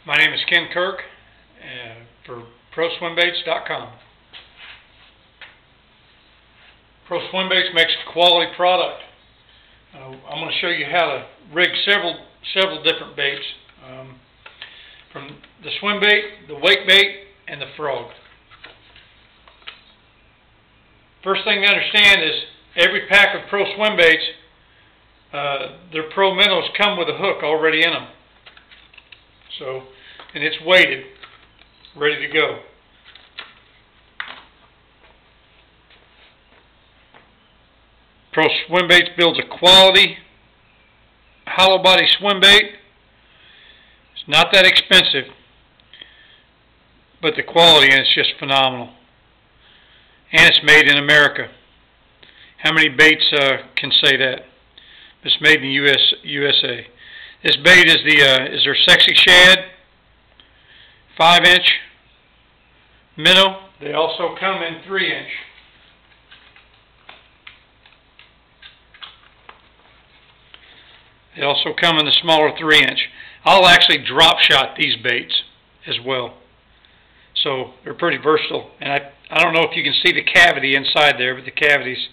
My name is Ken Kirk for ProSwimbaits.com. ProSwimbaits makes a quality product. I'm going to show you how to rig several different baits, from the swim bait, the wake bait, and the frog. First thing to understand is every pack of Pro Swim Baits, their Pro minnows come with a hook already in them. So, and it's weighted, ready to go. Pro Swim Baits builds a quality hollow body swim bait. It's not that expensive, but the quality is just phenomenal. And it's made in America. How many baits can say that? It's made in the USA. This bait is their Sexy Shad 5-inch minnow. They also come in 3-inch. They also come in the smaller 3-inch. I'll actually drop shot these baits as well. So they're pretty versatile. And I don't know if you can see the cavity inside there, but the cavity's,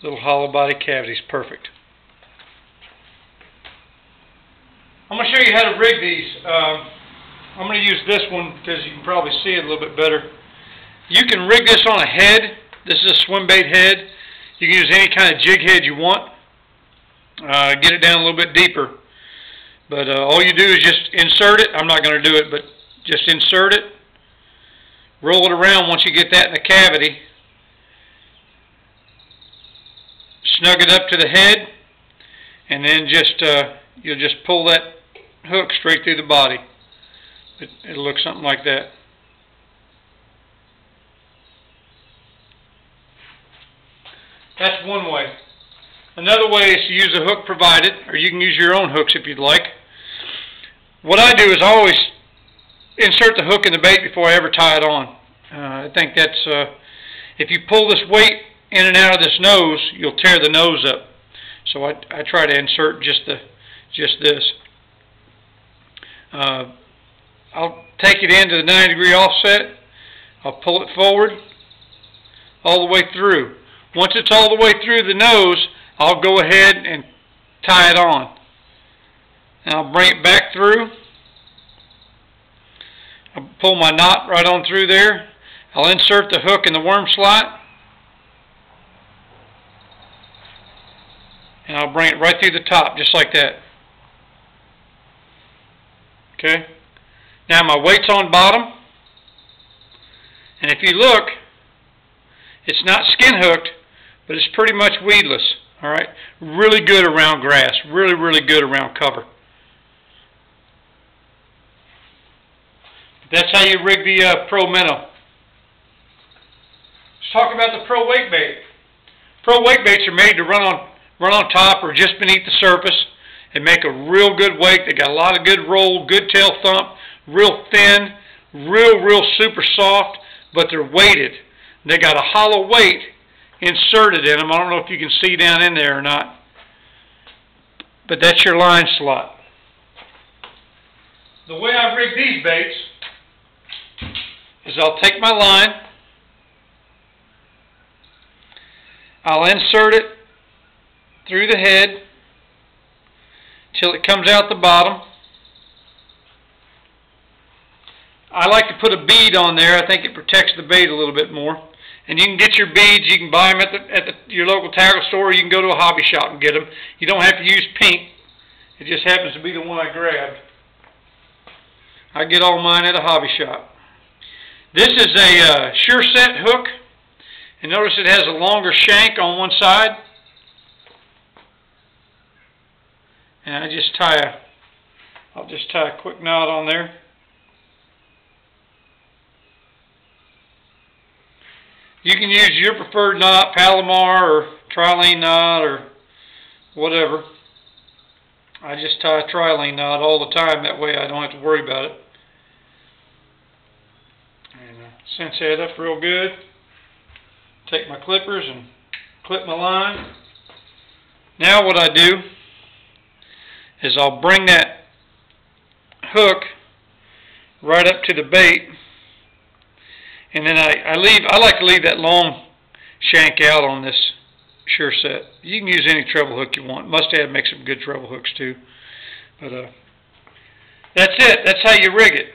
little hollow body cavity, is perfect. I'm going to show you how to rig these. I'm going to use this one because you can probably see it a little bit better. You can rig this on a head. This is a swim bait head. You can use any kind of jig head you want. Get it down a little bit deeper. But all you do is just insert it. I'm not going to do it, but just insert it. Roll it around once you get that in the cavity. Snug it up to the head, and then just you'll just pull that hook straight through the body. It'll look something like that. That's one way. Another way is to use a hook provided, or you can use your own hooks if you'd like. What I do is I always insert the hook in the bait before I ever tie it on. I think that's, if you pull this weight in and out of this nose, you'll tear the nose up. So I try to insert just this. I'll take it into the 90-degree offset. I'll pull it forward all the way through. Once it's all the way through the nose, I'll go ahead and tie it on. And I'll bring it back through. I'll pull my knot right on through there. I'll insert the hook in the worm slot. And I'll bring it right through the top, just like that. Okay? Now my weight's on bottom. And if you look, it's not skin hooked, but it's pretty much weedless. Alright? Really good around grass. Really, really good around cover. That's how you rig the Pro minnow. Let's talk about the Pro wake bait. Pro wake baits are made to run on top or just beneath the surface and make a real good wake. They got a lot of good roll, good tail thump, real thin, real super soft, but they're weighted. They got a hollow weight inserted in them. I don't know if you can see down in there or not, but that's your line slot. The way I rig these baits is I'll take my line, I'll insert it through the head till it comes out the bottom. I like to put a bead on there. I think it protects the bait a little bit more. And you can get your beads. You can buy them at your local tackle store, or you can go to a hobby shop and get them. You don't have to use pink. It just happens to be the one I grabbed. I get all mine at a hobby shop. This is a sure set hook. And notice it has a longer shank on one side. And I'll just tie a quick knot on there. You can use your preferred knot, Palomar or trilene knot or whatever. I just tie a trilene knot all the time. That way I don't have to worry about it. And cinch that up real good. Take my clippers and clip my line. Now what I do is I'll bring that hook right up to the bait, and then I like to leave that long shank out on this Sure Set. You can use any treble hook you want. Must-Have makes some good treble hooks too. But that's it. That's how you rig it.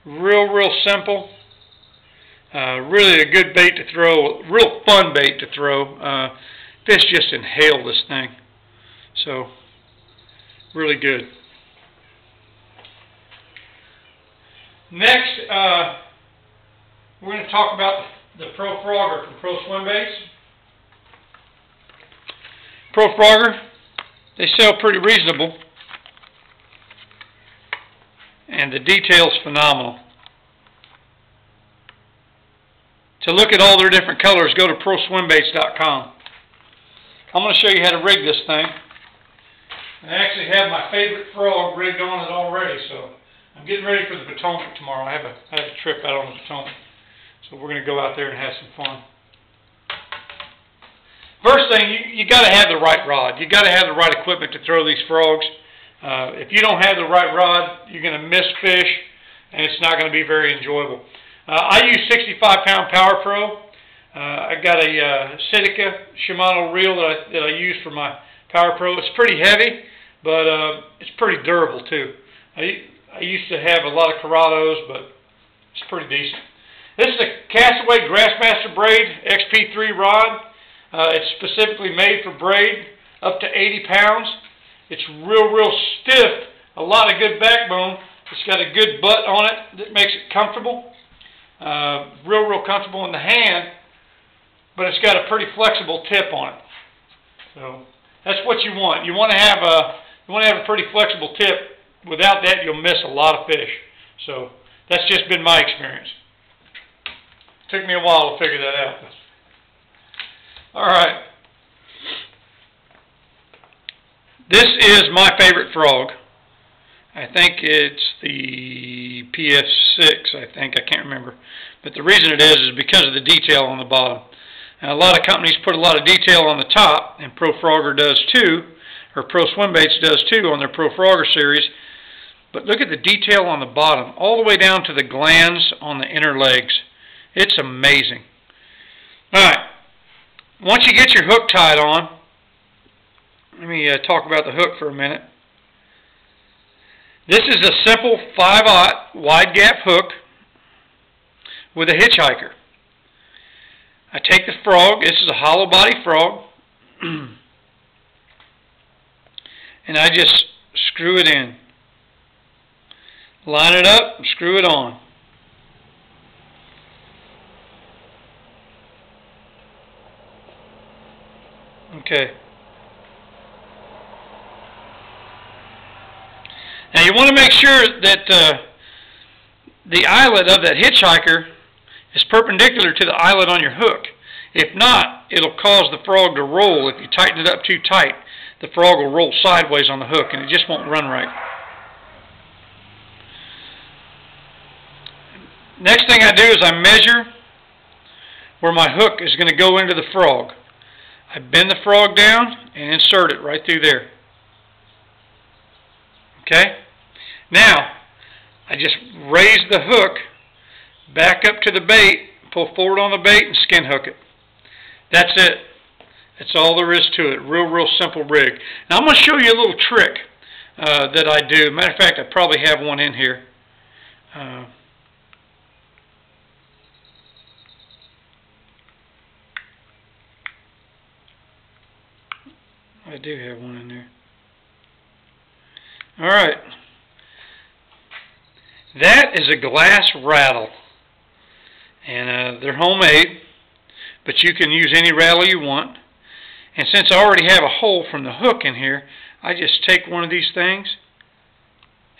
Real simple. Really a good bait to throw. Real fun bait to throw. Fish just inhale this thing. So, really good. Next, we're going to talk about the Pro Frogger from Pro Swimbaits. Pro Frogger, they sell pretty reasonable, and the detail's phenomenal. To look at all their different colors, go to proswimbaits.com. I'm going to show you how to rig this thing. I actually have my favorite frog rigged on it already, so I'm getting ready for the Potomac tomorrow. I have a trip out on the Potomac, so we're going to go out there and have some fun. First thing, you got to have the right rod. You got to have the right equipment to throw these frogs. If you don't have the right rod, you're going to miss fish, and it's not going to be very enjoyable. I use 65-pound Power Pro. I got a Sitka Shimano reel that I use for my Power Pro. It's pretty heavy, but it's pretty durable too. I used to have a lot of Corrados, but it's pretty decent. This is a Castaway Grassmaster Braid XP3 rod. It's specifically made for braid up to 80 pounds. It's real stiff, a lot of good backbone. It's got a good butt on it that makes it comfortable. Real comfortable in the hand, but it's got a pretty flexible tip on it. So that's what you want. You want to have a pretty flexible tip. Without that, you'll miss a lot of fish. So that's just been my experience. Took me a while to figure that out. All right. This is my favorite frog. I think it's the PF6, I can't remember. But the reason it is because of the detail on the bottom. Now, a lot of companies put a lot of detail on the top, and Pro Frogger does too, or Pro Swimbaits does too on their Pro Frogger series. But look at the detail on the bottom, all the way down to the glands on the inner legs. It's amazing. All right. Once you get your hook tied on, let me talk about the hook for a minute. This is a simple 5/0 wide gap hook with a hitchhiker. I take the frog, this is a hollow body frog, and I just screw it in. Line it up, screw it on. Okay. Now you want to make sure that the eyelet of that hitchhiker is perpendicular to the eyelet on your hook. If not, it'll cause the frog to roll. If you tighten it up too tight, the frog will roll sideways on the hook and it just won't run right. Next thing I do is I measure where my hook is going to go into the frog. I bend the frog down and insert it right through there. Okay? Now, I just raise the hook back up to the bait, pull forward on the bait, and skin hook it. That's it. That's all there is to it. Real simple rig. Now, I'm going to show you a little trick that I do. Matter of fact, I probably have one in here. I do have one in there. Alright. That is a glass rattle. And they're homemade, but you can use any rattle you want. And since I already have a hole from the hook in here, I just take one of these things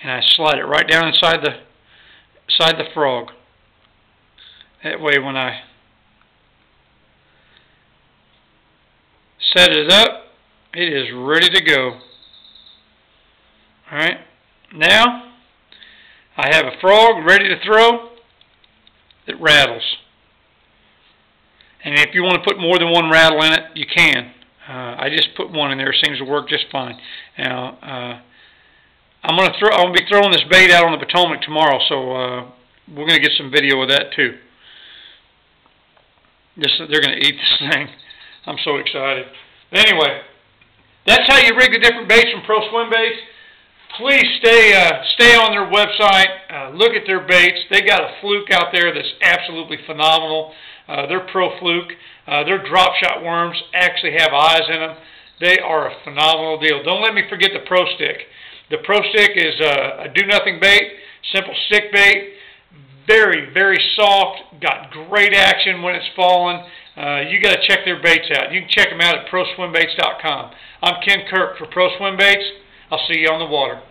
and I slide it right down inside the frog. That way when I set it up, it is ready to go. Alright, now I have a frog ready to throw that rattles. And if you want to put more than one rattle in it, you can. I just put one in there. It seems to work just fine. Now, I'm gonna be throwing this bait out on the Potomac tomorrow, so we're gonna get some video of that too. They're gonna eat this thing. I'm so excited. Anyway, that's how you rig the different baits from Pro Swim Baits. Please stay on their website. Look at their baits. They got a fluke out there that's absolutely phenomenal. Their Pro Fluke. Their drop shot worms actually have eyes in them. They are a phenomenal deal. Don't let me forget the Pro Stick. The Pro Stick is a do-nothing bait, simple stick bait, very, very soft, got great action when it's falling. You got to check their baits out. You can check them out at ProSwimbaits.com. I'm Ken Kirk for Pro Swim Baits. I'll see you on the water.